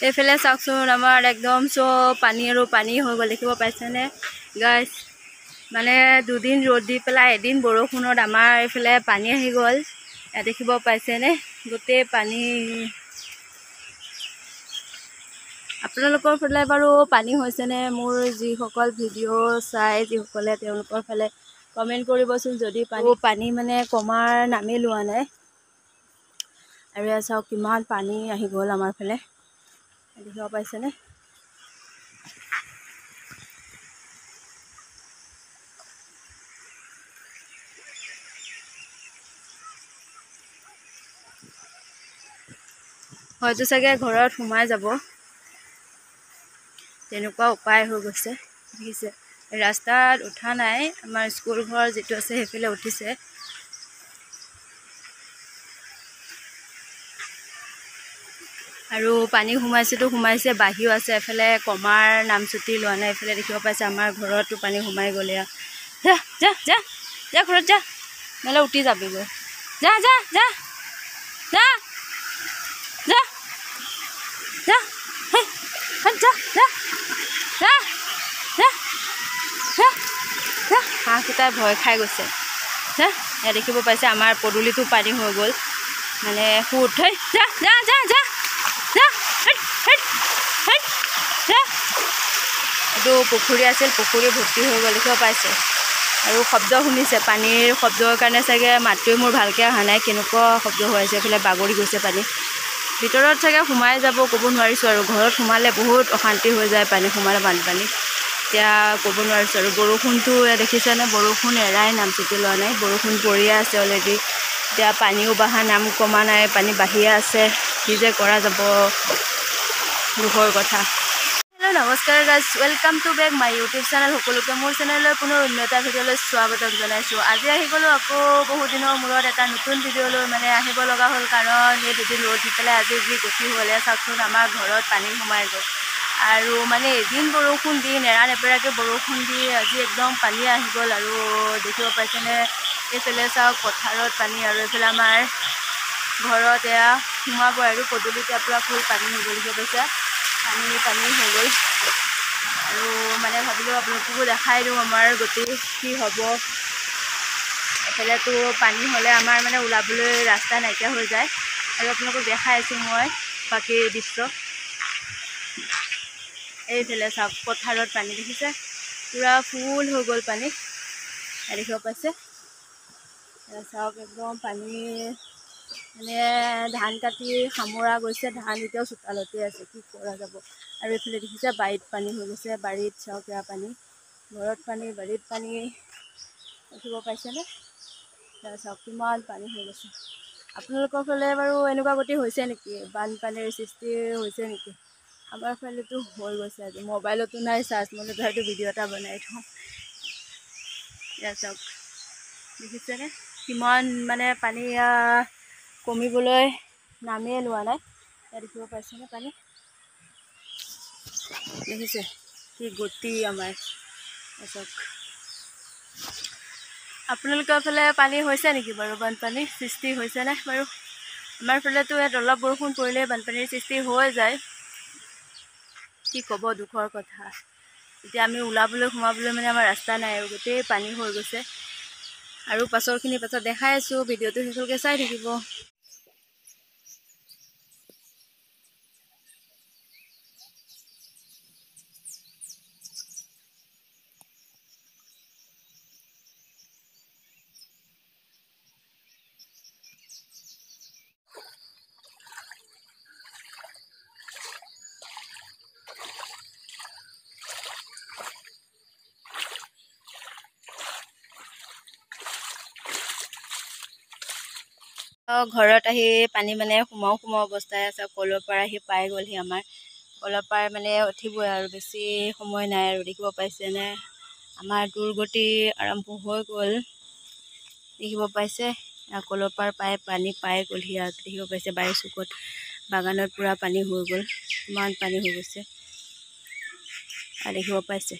এইফালে চাওকচোন আমাৰ একদম চব পানী আৰু পানী হৈ গ'ল দেখিব পাইছেনে গাইছ মানে দুদিন ৰ'দ দি পেলাই এদিন বৰষুণত আমাৰ এইফালে পানী আহি গ'ল দেখিব পাইছেনে গোটেই পানী আপোনালোকৰ ফালে বাৰু পানী হৈছেনে মোৰ যিসকল ভিডিঅ' চাই যিসকলে তেওঁলোকৰ ফালে কমেণ্ট কৰিবচোন যদি পানী মানে কমাৰ নামেই লোৱা নাই আৰু এয়া চাওক কিমান পানী আহি গ'ল আমাৰ ফালে দেখিব পাইছেনে হয়তো চাগে ঘৰত সোমাই যাব তেনেকুৱা উপায় হৈ গৈছে দেখিছে ৰাস্তাত উঠা নাই আমাৰ স্কুল ঘৰ যেটো আছে সেইফালে উঠিছে আৰু পানী সোমাইছে বাহিও আছে এফালে কমাৰ নামচুটি লোৱা নাই এফালে দেখিব পাইছে আমাৰ ঘৰতো পানী সোমাই গ'লে যা যা যা যা ঘৰত যা নহ'লে উঠি যাবিগৈ যা যা যা যা যা যা যা যা যা যা যা হাঁহকেইটাই ভয় খাই গৈছে যা এয়া দেখিব পাইছে আমাৰ পদূলিটো পানী হৈ গ'ল মানে সুত হৈ যা যা যা যা যা যা এইটো পুখুৰী আছিল পুখুৰী ভৰ্তি হৈ গ'ল দেখিব পাইছে আৰু শব্দ শুনিছে পানীৰ শব্দৰ কাৰণে চাগে মাতটোৱে মোৰ ভালকৈ অহা নাই কেনেকুৱা শব্দ হৈ আছে এইফালে বাগৰি গৈছে পানী ভিতৰত চাগে সোমাই যাব ক'ব নোৱাৰিছোঁ আৰু ঘৰত সোমালে বহুত অশান্তি হৈ যায় পানী সোমালে বানপানী এতিয়া ক'ব নোৱাৰিছোঁ আৰু বৰষুণটো দেখিছেনে বৰষুণ এৰাই নামচুটি লোৱা নাই বৰষুণ পৰিয়ে আছে অলৰেডি এতিয়া পানীও বাঢ়া নাম কমা নাই পানী বাঢ়িয়ে আছে কি যে কৰা যাব দুখৰ কথা হেল্ল' নমস্কাৰ guys welcome to back my YouTube channel সকলোকে মোৰ চেনেলৰ পুনৰ অন্য এটা ভিডিঅ'লৈ স্বাগতম জনাইছোঁ আজি আহি গ'লোঁ আকৌ বহুত দিনৰ মূৰত এটা নতুন ভিডিঅ'লৈ মানে আহিব লগা হ'ল কাৰণ এই দুদিন ৰ'দ দি পেলাই আজি যি গতি হ'লে চাওকচোন আমাৰ ঘৰত পানী সোমাই গ'ল আৰু মানে এদিন বৰষুণ দি নেৰানেপেৰাকৈ বৰষুণ দি আজি একদম পানী আহি গ'ল আৰু দেখিব পাইছেনে এইফালে চাওক পথাৰত পানী আৰু এইফালে আমাৰ ঘৰত এয়া সোমাব আৰু পদূলিতে পূৰা ফুল পানী হৈ গ'ল দেখিব পাইছে পানী হৈ গ'ল আৰু মানে ভাবিলোঁ আপোনালোককো দেখাই দিওঁ আমাৰ গতি কি হ'ব এফালেতো পানী হ'লে আমাৰ মানে ওলাবলৈ ৰাস্তা নাইকিয়া হৈ যায় আৰু আপোনালোকক দেখাই আছোঁ মই বাকী দৃশ্য এইফালে চাওক পথাৰত পানী দেখিছে পূৰা ফুল হৈ গ'ল পানী দেখিব পাইছে চাওক একদম পানী মানে ধান কাটি সামৰা গৈছে ধান এতিয়াও চোতালতে আছে কি কৰা যাব আৰু এইফালে দেখিছে বাৰীত পানী হৈ গৈছে বাৰীত চাওক এয়া পানী ঘৰত পানী বাৰীত পানী দেখিব পাইছেনে চাওক কিমান পানী হৈ গৈছে আপোনালোকৰ ফালে বাৰু এনেকুৱা গতি হৈছে নেকি বানপানীৰ সৃষ্টি হৈছে নেকি আমাৰ ফালেতো হৈ গৈছে আজি মোবাইলতো নাই চাৰ্জ মই হয়তো ভিডিঅ' এটা বনাই থওঁ এয়া চাওক দেখিছেনে কিমান মানে পানী কমিবলৈ নামেই লোৱা নাই দেখিব পাইছেনে পানী দেখিছে কি গতি আমাৰ চাওক আপোনালোকৰ ফালে পানী হৈছে নেকি বাৰু বানপানীৰ সৃষ্টি হৈছেনে বাৰু আমাৰ ফালেতো ইয়াত অলপ বৰষুণ পৰিলেই বানপানীৰ সৃষ্টি হৈ যায় কি ক'ব দুখৰ কথা এতিয়া আমি ওলাবলৈ সোমাবলৈ মানে আমাৰ ৰাস্তা নাই আৰু গোটেই পানী হৈ গৈছে আৰু পাছৰখিনি পাছত দেখাই আছোঁ ভিডিঅ'টো শেষলৈকে চাই থাকিব ঘৰত আহি পানী মানে সোমাও অৱস্থাই আছে কলৰ পৰা আহি পাই গ'লহি আমাৰ কলৰ পৰা মানে উঠিবই আৰু বেছি সময় নাই আৰু দেখিব পাইছেনে আমাৰ দুৰ্গতি আৰম্ভ হৈ গ'ল দেখিব পাইছে কলৰ পৰা পানী পাই গ'লহি আৰু দেখিব পাইছে বাৰীৰ চুকত বাগানত পূৰা পানী হৈ গ'ল ইমান পানী হৈ গৈছে আৰু দেখিব পাইছে